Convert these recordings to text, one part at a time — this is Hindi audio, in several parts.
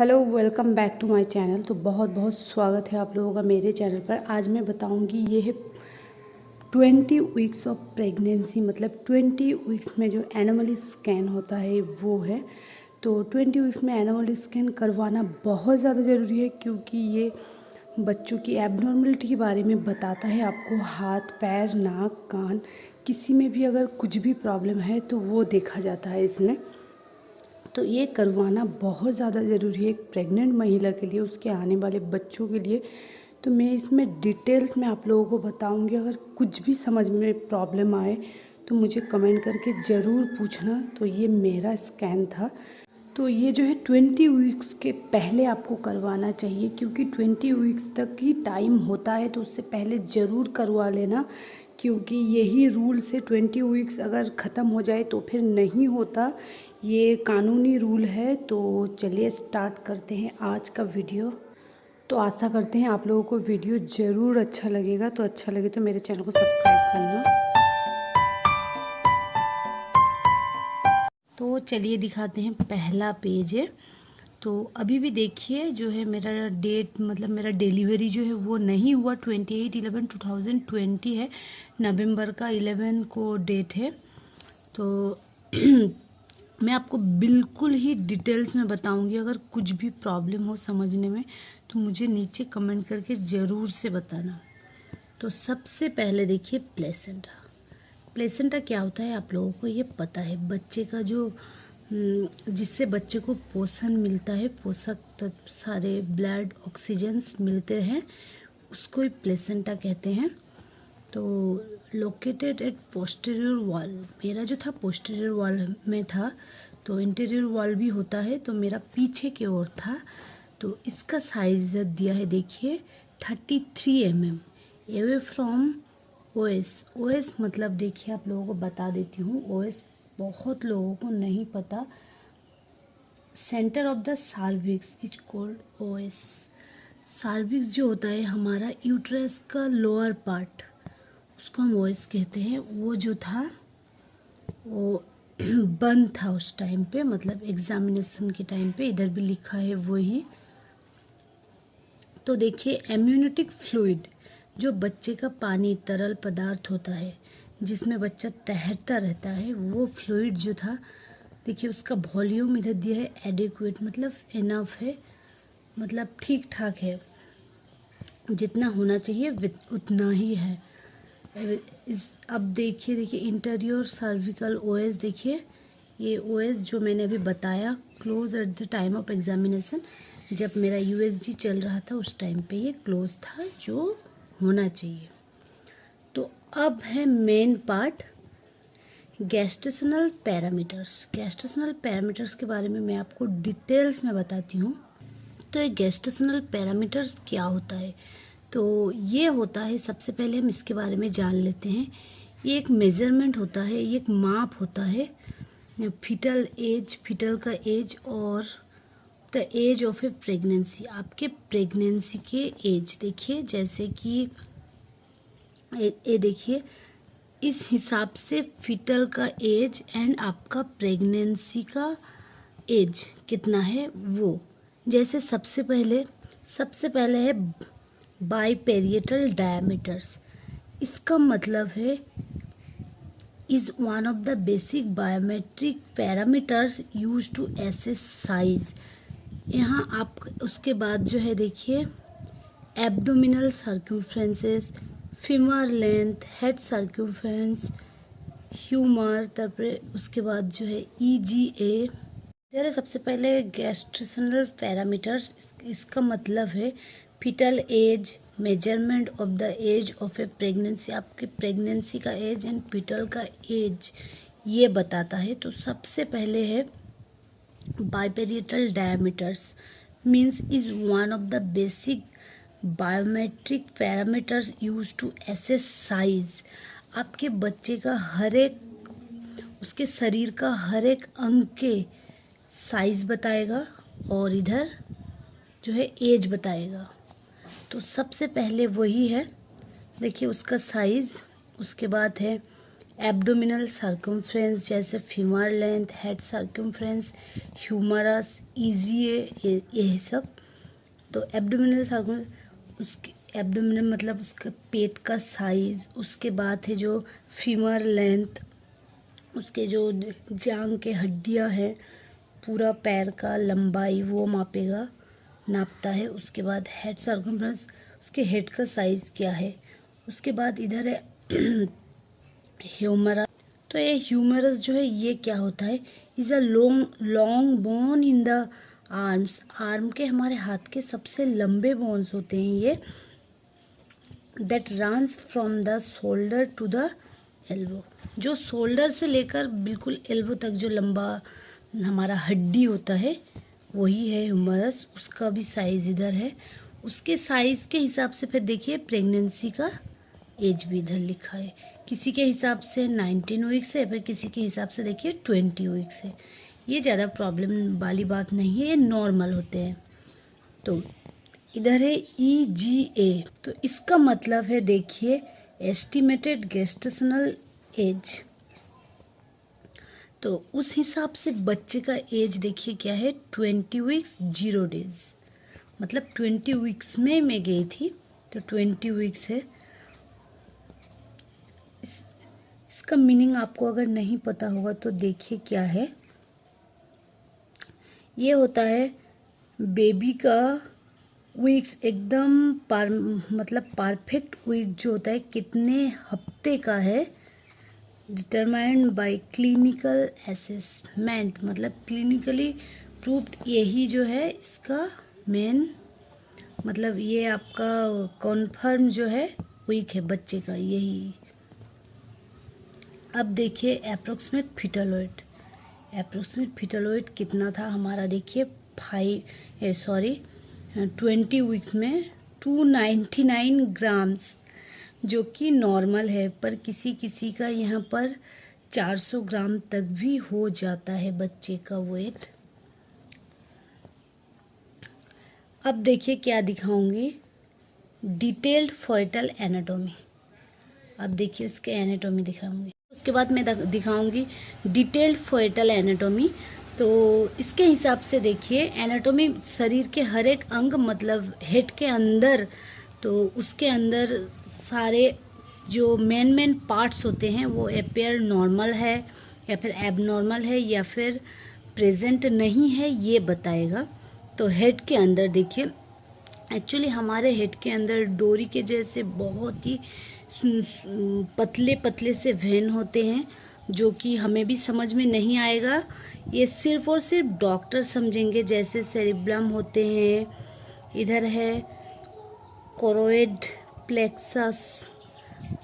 Hello, welcome back to my channel. तो बहुत बहुत स्वागत है आप लोगों का मेरे चैनल पर। आज मैं बताऊंगी ये है 20 वीक्स ऑफ प्रेगनेंसी, मतलब 20 वीक्स में जो एनोमली स्कैन होता है वो है। तो 20 वीक्स में एनोमली स्कैन करवाना बहुत ज़्यादा ज़रूरी है, क्योंकि ये बच्चों की एबनॉर्मलिटी के बारे में बताता है आपको। हाथ, पैर, नाक, कान, किसी में भी अगर कुछ भी प्रॉब्लम है तो वो देखा जाता है इसमें। तो ये करवाना बहुत ज़्यादा ज़रूरी है एक प्रेग्नेंट महिला के लिए, उसके आने वाले बच्चों के लिए। तो मैं इसमें डिटेल्स में आप लोगों को बताऊंगी। अगर कुछ भी समझ में प्रॉब्लम आए तो मुझे कमेंट करके ज़रूर पूछना। तो ये मेरा स्कैन था। तो ये जो है 20 वीक्स के पहले आपको करवाना चाहिए, क्योंकि 20 वीक्स तक ही टाइम होता है। तो उससे पहले ज़रूर करवा लेना, क्योंकि यही रूल से 20 वीक्स अगर ख़त्म हो जाए तो फिर नहीं होता। ये कानूनी रूल है। तो चलिए स्टार्ट करते हैं आज का वीडियो। तो आशा करते हैं आप लोगों को वीडियो ज़रूर अच्छा लगेगा। तो अच्छा लगे तो मेरे चैनल को सब्सक्राइब करना। तो चलिए दिखाते हैं, पहला पेज है। तो अभी भी देखिए जो है मेरा डेट, मतलब मेरा डिलीवरी जो है वो नहीं हुआ। 28/11/2020 है, नवंबर का 11 को डेट है। तो मैं आपको बिल्कुल ही डिटेल्स में बताऊंगी। अगर कुछ भी प्रॉब्लम हो समझने में तो मुझे नीचे कमेंट करके ज़रूर से बताना। तो सबसे पहले देखिए प्लेसेंटा। प्लेसेंटा क्या होता है आप लोगों को ये पता है। बच्चे का जो जिससे बच्चे को पोषण मिलता है, पोषक तत्व सारे, ब्लड, ऑक्सीजन्स मिलते हैं, उसको ही प्लेसेंटा कहते हैं। तो लोकेटेड एट पोस्टीरियर वॉल, मेरा जो था पोस्टीरियर वॉल में था। तो इंटीरियर वॉल भी होता है, तो मेरा पीछे की ओर था। तो इसका साइज दिया है देखिए 33 mm away from OS. OS मतलब देखिए आप लोगों को बता देती हूँ, ओएस बहुत लोगों को नहीं पता। Centre of the cervix is called OS. Cervix जो होता है हमारा यूट्रस का लोअर पार्ट, उसको हम ओएस कहते हैं। वो जो था वो बंद था उस टाइम पे, मतलब एग्जामिनेशन के टाइम पे। इधर भी लिखा है वही। तो देखिए एम्यूनिटिक फ्लूइड, जो बच्चे का पानी, तरल पदार्थ होता है जिसमें बच्चा तैरता रहता है, वो फ्लूइड जो था देखिए उसका वॉल्यूम इधर दिया है एडिक्वेट, मतलब इनफ है, मतलब ठीक ठाक है, जितना होना चाहिए उतना ही है। अब देखिए इंटीरियर सर्विकल ओएस, देखिए ये ओएस जो मैंने अभी बताया, close at the time of examination, जब मेरा यूएसजी चल रहा था उस टाइम पे ये क्लोज था, जो होना चाहिए। तो अब है main part, gestational parameters. Gestational parameters के बारे में मैं आपको डिटेल्स में बताती हूँ। तो ये गैस्ट्रेशनल पैरामीटर्स क्या होता है? तो ये होता है, सबसे पहले हम इसके बारे में जान लेते हैं। ये एक मेजरमेंट होता है, ये एक माप होता है फीटल एज, फीटल का एज, और the age of a pregnancy, आपके प्रेगनेंसी के एज। देखिए जैसे कि ये देखिए, इस हिसाब से फीटल का एज एंड आपका प्रेगनेंसी का एज कितना है वो। जैसे सबसे पहले है बाइपेरिएटल डायमीटर्स। इसका मतलब है is one of the basic biometric parameters use to assess size. यहाँ आप उसके बाद जो है देखिए abdominal circumferences, femur length, head circumference, humerus, तारपरे उसके बाद जो है EGA। सबसे पहले गैस्ट्रेशनल पैरामीटर्स, इसका मतलब है fetal age, measurement of the age of a pregnancy, आपके प्रेगनेंसी का एज एंड फीटल का एज ये बताता है। तो सबसे पहले है biparietal diameters, means is one of the basic biometric parameters use to assess size. आपके बच्चे का हर एक, उसके शरीर का हर एक अंग के साइज बताएगा, और इधर जो है एज बताएगा। तो सबसे पहले वही है, देखिए उसका साइज। उसके बाद है एब्डोमिनल सर्कमफ्रेंस जैसे femur length, head circumference, humerus, EGA, यही सब। तो एब्डोमिनल सर्कम उसके एब्डोमिनल मतलब उसका पेट का साइज, उसके बाद है जो फीमर लेंथ, उसके जो जांग के हड्डियां हैं, पूरा पैर का लंबाई वो नापता है। उसके बाद हेड सर्कमफ्रेंस, उसके हेड का साइज क्या है। उसके बाद इधर है ह्यूमरस। तो ये ह्यूमरस जो है ये क्या होता है, is a long bone in the arms. Arm के हमारे हाथ के सबसे लंबे बोन्स होते हैं ये, that runs from the shoulder to the elbow. जो शोल्डर से लेकर बिल्कुल एल्बो तक जो लंबा हमारा हड्डी होता है वही है ह्यूमरस। उसका भी साइज इधर है। उसके साइज के हिसाब से फिर देखिए प्रेगनेंसी का एज भी इधर लिखा है। किसी के हिसाब से 19 वीक्स है, फिर किसी के हिसाब से देखिए 20 वीक्स है। ये ज़्यादा प्रॉब्लम वाली बात नहीं है, ये नॉर्मल होते हैं। तो इधर है EGA, तो इसका मतलब है देखिए एस्टिमेटेड गेस्टेशनल एज। तो उस हिसाब से बच्चे का एज देखिए क्या है, 20 वीक्स 0 डेज। मतलब 20 वीक्स में मैं गई थी तो 20 वीक्स है। इसका मीनिंग आपको अगर नहीं पता होगा तो देखिए क्या है। ये होता है बेबी का वीक्स एकदम मतलब परफेक्ट वीक जो होता है कितने हफ्ते का है, डिटरमाइंड बाय क्लिनिकल असेसमेंट। मतलब क्लिनिकली प्रूव्ड, यही जो है इसका मेन मतलब ये आपका कॉन्फर्म जो है वीक है बच्चे का यही। अब देखिए approximate fetal weight. Approximate fetal weight कितना था हमारा, देखिए 20 वीक्स में 299 ग्राम्स, जो कि नॉर्मल है। पर किसी किसी का यहाँ पर 400 ग्राम तक भी हो जाता है बच्चे का वेट। अब देखिए क्या दिखाऊंगी, डिटेल्ड फॉइटल एनाटॉमी। अब देखिए उसके एनाटॉमी दिखाऊंगी, उसके बाद मैं दिखाऊंगी डिटेल्ड फॉइटल एनाटॉमी। तो इसके हिसाब से देखिए एनाटॉमी शरीर के हर एक अंग, मतलब हेड के अंदर, तो उसके अंदर सारे जो मेन पार्ट्स होते हैं वो अपेयर नॉर्मल है या फिर एबनॉर्मल है या फिर प्रेजेंट नहीं है, ये बताएगा। तो हेड के अंदर देखिए, एक्चुअली हमारे हेड के अंदर डोरी के जैसे बहुत ही पतले पतले से वेन होते हैं, जो कि हमें भी समझ में नहीं आएगा, ये सिर्फ और सिर्फ डॉक्टर समझेंगे। जैसे सेरिब्रम होते हैं, इधर है कोरोइड प्लेक्सस,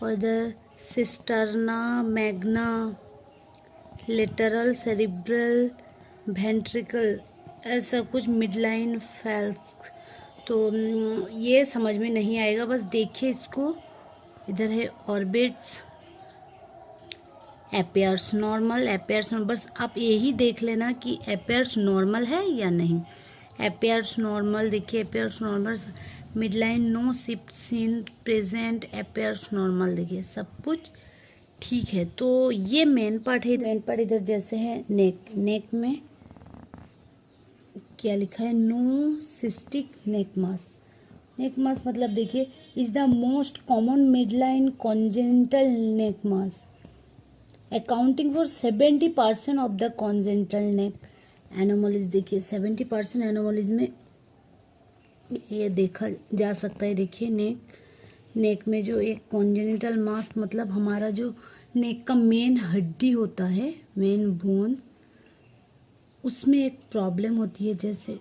और इधर cisterna Magna, lateral cerebral ventricle, ऐसा कुछ मिडलाइन फेल्स। तो ये समझ में नहीं आएगा, बस देखिए इसको। इधर है orbits, appears normal, appears normal, बस आप यही देख लेना कि अपेयर्स नॉर्मल है या नहीं। अपेयर्स नॉर्मल देखिए, appears normal, midline no shift seen present, appears normal, देखिए सब कुछ ठीक है। तो ये मेन पार्ट है। मेन पार्ट इधर जैसे है नेक, नेक में क्या लिखा है, नो सिस्टिक नेक मास। नेक मास मतलब देखिए is the most common midline congenital neck mass, accounting for 70% of the congenital neck anomalies. देखिए 70% एनोमलीज में ये देखा जा सकता है। देखिए नेक में जो एक कॉन्जेनिटल मास, मतलब हमारा जो नेक का मेन हड्डी होता है, मेन बोन, उसमें एक प्रॉब्लम होती है जैसे।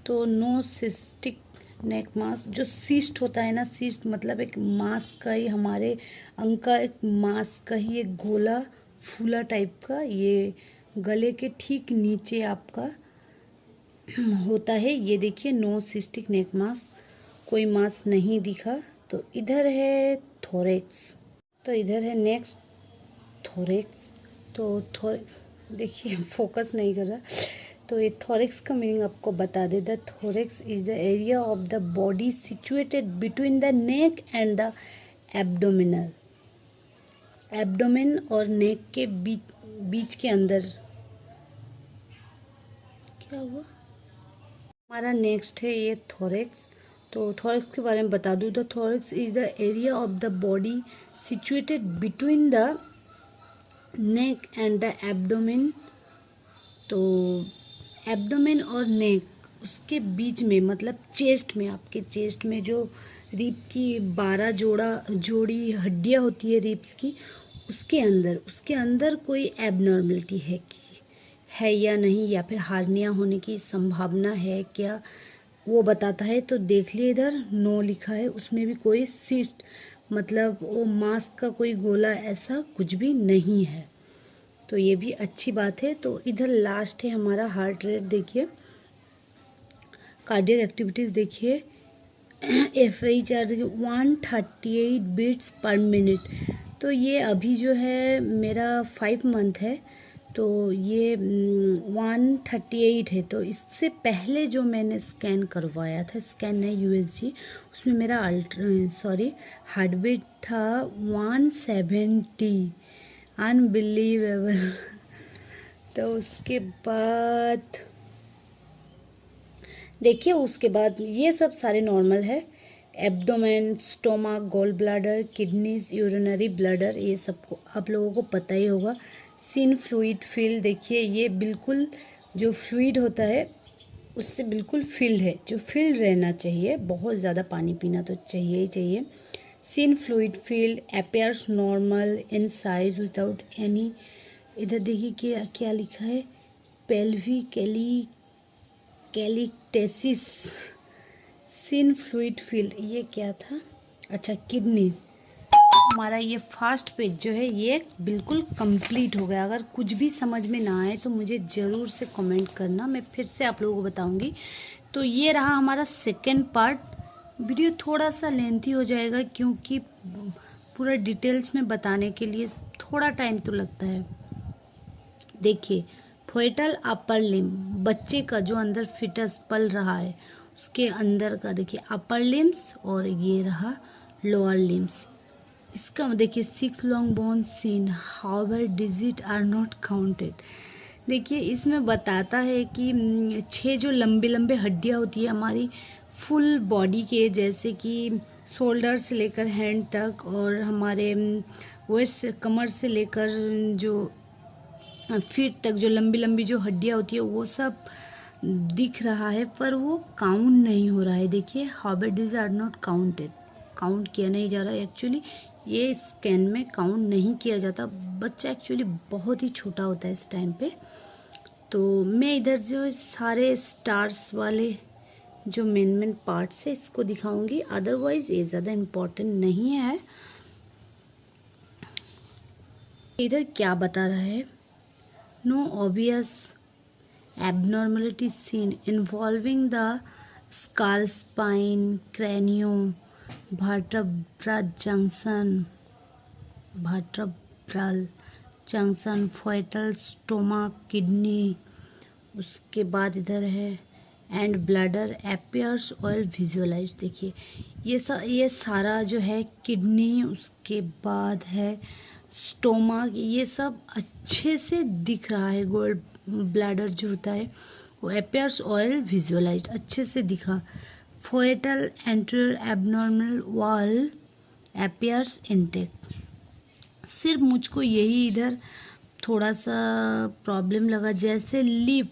तो नो सिस्टिक नेक मास, जो सिस्ट होता है ना, सिस्ट मतलब एक मास का ही, हमारे अंग का एक मास का ही एक गोला फूला टाइप का, ये गले के ठीक नीचे आपका होता है। ये देखिए नो सिस्टिक नेक मास, कोई मास नहीं दिखा। तो इधर है थोरेक्स, तो इधर है नेक्स्ट थोरेक्स। तो थोरेक्स देखिए फोकस नहीं कर रहा। तो ये थोरेक्स का मीनिंग आपको बता दे, the thorax is the area of the body situated between the neck and the abdominal abdomen और नेक के बीच के अंदर क्या हुआ। हमारा नेक्स्ट है ये थोरेक्स। तो थोरेक्स के बारे में बता दूँ तो thorax is the area of the body situated between the neck and the abdomen. तो एब्डोमेन और नेक उसके बीच में, मतलब चेस्ट में, आपके चेस्ट में जो रिब की 12 जोड़ी हड्डियां होती है रिब्स की, उसके अंदर कोई एबनॉर्मलिटी है या नहीं, या फिर हार्निया होने की संभावना है क्या, वो बताता है। तो देख लिए इधर नो लिखा है, उसमें भी कोई सिस्ट मतलब वो मांस का कोई गोला ऐसा कुछ भी नहीं है, तो ये भी अच्छी बात है। तो इधर लास्ट है हमारा हार्ट रेट। देखिए कार्डियक एक्टिविटीज़ देखिए, FHR देखिए 138 बीट्स पर मिनट। तो ये अभी जो है मेरा 5 मंथ है, तो ये 138 है। तो इससे पहले जो मैंने स्कैन करवाया था, स्कैन है USG, उसमें मेरा हार्ट बीट था 170। अनबिलीवेबल। तो उसके बाद देखिए, उसके बाद ये सब सारे नॉर्मल है। Abdomen, stomach, gall bladder, kidneys, urinary bladder, ये सबको आप लोगों को पता ही होगा। सिन फ्लूइड फील्ड देखिए, ये बिल्कुल जो फ्लूइड होता है उससे बिल्कुल फिल्ड है, जो फिल्ड रहना चाहिए। बहुत ज़्यादा पानी पीना तो चाहिए ही चाहिए। Sin fluid field appears normal in size without any, इधर देखिए क्या क्या लिखा है, pelvic caliectasis, sin fluid field, ये क्या था, अच्छा किडनीज। हमारा ये फर्स्ट पेज जो है ये बिल्कुल कंप्लीट हो गया। अगर कुछ भी समझ में ना आए तो मुझे ज़रूर से कमेंट करना, मैं फिर से आप लोगों को बताऊंगी। तो ये रहा हमारा सेकंड पार्ट। वीडियो थोड़ा सा लेंथी हो जाएगा क्योंकि पूरा डिटेल्स में बताने के लिए थोड़ा टाइम तो लगता है। देखिए फोएटल अपर लिम्ब, बच्चे का जो अंदर फिटस पल रहा है उसके अंदर का देखिए अपर लिम्स, और ये रहा लोअर लिम्स। इसका देखिए 6 long bone seen, however digit are not counted. देखिए इसमें बताता है कि 6 जो लंबे लंबे हड्डियां होती है हमारी फुल बॉडी के, जैसे कि शोल्डर से लेकर हैंड तक, और हमारे वेस्ट कमर से लेकर जो फीट तक जो लंबी लंबी जो हड्डियां होती है वो सब दिख रहा है, पर वो काउंट नहीं हो रहा है। देखिए however digit are not counted, count किया नहीं जा रहा है। एक्चुअली ये स्कैन में काउंट नहीं किया जाता, बच्चा एक्चुअली बहुत ही छोटा होता है इस टाइम पे। तो मैं इधर जो सारे स्टार्स वाले जो मेन पार्ट्स है इसको दिखाऊंगी, अदरवाइज ये ज़्यादा इम्पोर्टेंट नहीं है। इधर क्या बता रहा है, no obvious abnormality seen involving the skull, spine, cranium, vertebral junction, foetal stomach, kidney। उसके बाद इधर है and bladder appears oil visualized। देखिए ये सारा जो है किडनी, उसके बाद है स्टोमक, ये सब अच्छे से दिख रहा है। गोल्ड ब्लैडर जो होता है वो अपीयर्स ऑयल विजुअलाइज्ड, अच्छे से दिखा। Fetal anterior abnormal wall appears intact. सिर्फ मुझको यही इधर थोड़ा सा प्रॉब्लम लगा, जैसे लिप,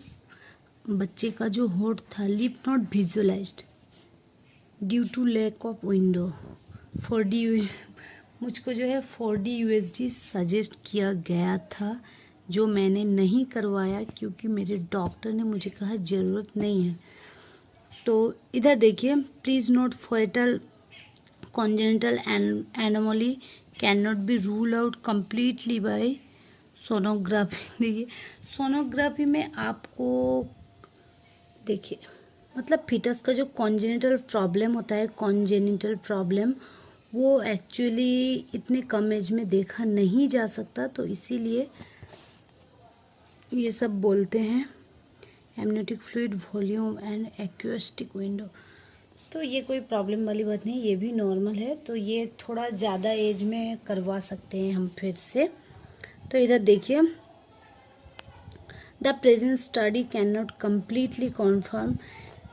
बच्चे का जो होठ था, lip not visualized due to lack of window. 4D मुझको जो है 4D USG सजेस्ट किया गया था, जो मैंने नहीं करवाया क्योंकि मेरे डॉक्टर ने मुझे कहा ज़रूरत नहीं है। तो इधर देखिए, please note fetal congenital anomaly can not be rule out completely by sonography. देखिए सोनोग्राफी में आपको देखिए मतलब फिटस का जो कॉन्जेनिटल प्रॉब्लम होता है, कॉन्जेनिटल प्रॉब्लम, वो एक्चुअली इतने कम एज में देखा नहीं जा सकता, तो इसीलिए ये सब बोलते हैं। Amniotic fluid volume and acoustic window. तो ये कोई प्रॉब्लम वाली बात नहीं, ये भी नॉर्मल है। तो ये थोड़ा ज़्यादा एज में करवा सकते हैं हम फिर से। तो इधर देखिए, the present study can not completely confirm,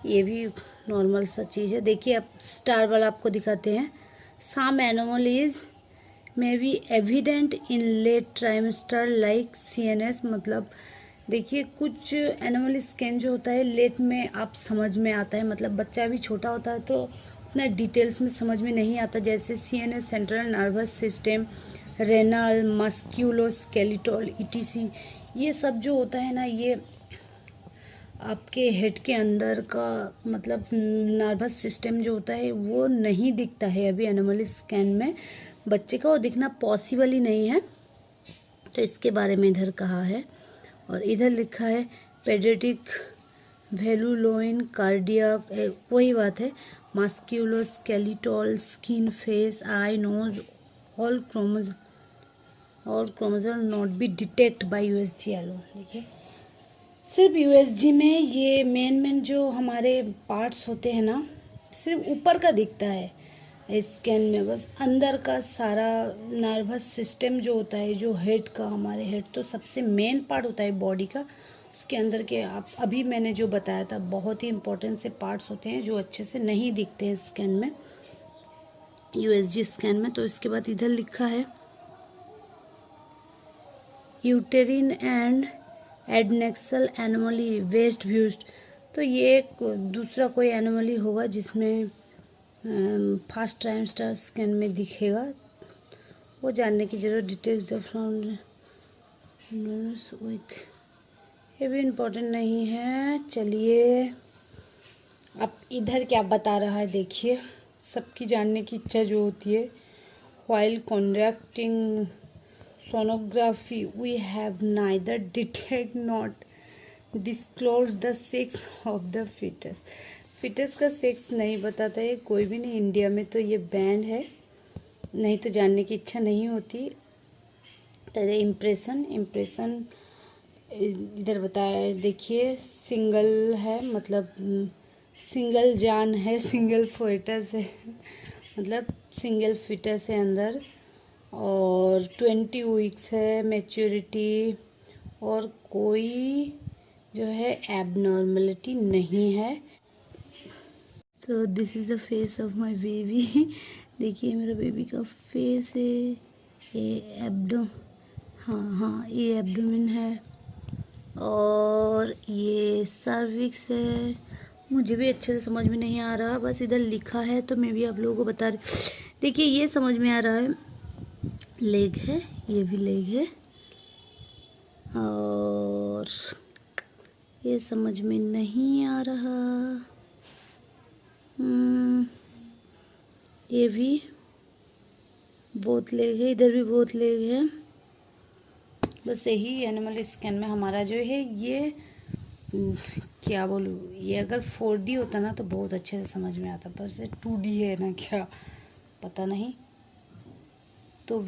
ये भी नॉर्मल सा चीज़ है। देखिए अब स्टार वाला आपको दिखाते हैं। Some anomalies may be evident in late trimester like CNS, मतलब देखिए कुछ एनोमली स्कैन जो होता है लेट में आप समझ में आता है, मतलब बच्चा भी छोटा होता है तो उतना डिटेल्स में समझ में नहीं आता, जैसे CNS central nervous system, renal, musculoskeletal ETC, ये सब जो होता है ना, ये आपके हेड के अंदर का मतलब नर्वस सिस्टम जो होता है वो नहीं दिखता है अभी एनोमली स्कैन में। बच्चे का वो दिखना पॉसिबल ही नहीं है। तो इसके बारे में इधर कहा है। और इधर लिखा है पेडियाट्रिक वेलुलोइन कार्डियक, वही बात है, musculoskeletal, skin, face, eye, nose, all chromosome not be detect by USG alone. देखिए सिर्फ USG में ये मेन जो हमारे पार्ट्स होते हैं ना, सिर्फ ऊपर का दिखता है स्कैन में, बस अंदर का सारा नर्वस सिस्टम जो होता है, जो हेड का, हमारे हेड तो सबसे मेन पार्ट होता है बॉडी का, उसके अंदर के आप अभी मैंने जो बताया था बहुत ही इंपॉर्टेंट से पार्ट्स होते हैं जो अच्छे से नहीं दिखते हैं स्कैन में, USG स्कैन में। तो इसके बाद इधर लिखा है uterine and adnexal anomaly best views. तो ये एक दूसरा कोई एनोमली होगा जिसमें फर्स्ट ट्राइमेस्टर स्कैन में दिखेगा, वो जानने की जरूरत। डिटेल्स फ्रॉम विथ, ये भी इम्पोर्टेंट नहीं है। चलिए अब इधर क्या बता रहा है देखिए, सबकी जानने की इच्छा जो होती है। While conducting sonography we have neither detect not disclose the sex of the fetus। Fetus का सेक्स नहीं बताता है कोई भी नहीं, इंडिया में तो ये बैंड है, नहीं तो जानने की इच्छा नहीं होती। तो इम्प्रेशन इधर बताया है, देखिए सिंगल है, मतलब सिंगल जान है, सिंगल फिटस है, मतलब सिंगल फिटस है अंदर, और 20 वीक्स है मैच्योरिटी, और कोई जो है एबनॉर्मलिटी नहीं है। तो this is the face of my baby. देखिए मेरा बेबी का फेस है, ये हाँ ये एब्डोमेन है, और ये सर्विक्स है। मुझे भी अच्छे से समझ में नहीं आ रहा, बस इधर लिखा है तो मैं भी आप लोगों को बता रही। देखिए ये समझ में आ रहा है, लेग है, ये भी लेग है, और ये समझ में नहीं आ रहा, ये भी बहुत लेग है, इधर भी बहुत लेग है। बस यही एनिमल स्कैन में हमारा जो है ये क्या बोलूँ, ये अगर 4D होता ना तो बहुत अच्छे से समझ में आता, पर से 2D है ना क्या पता नहीं। तो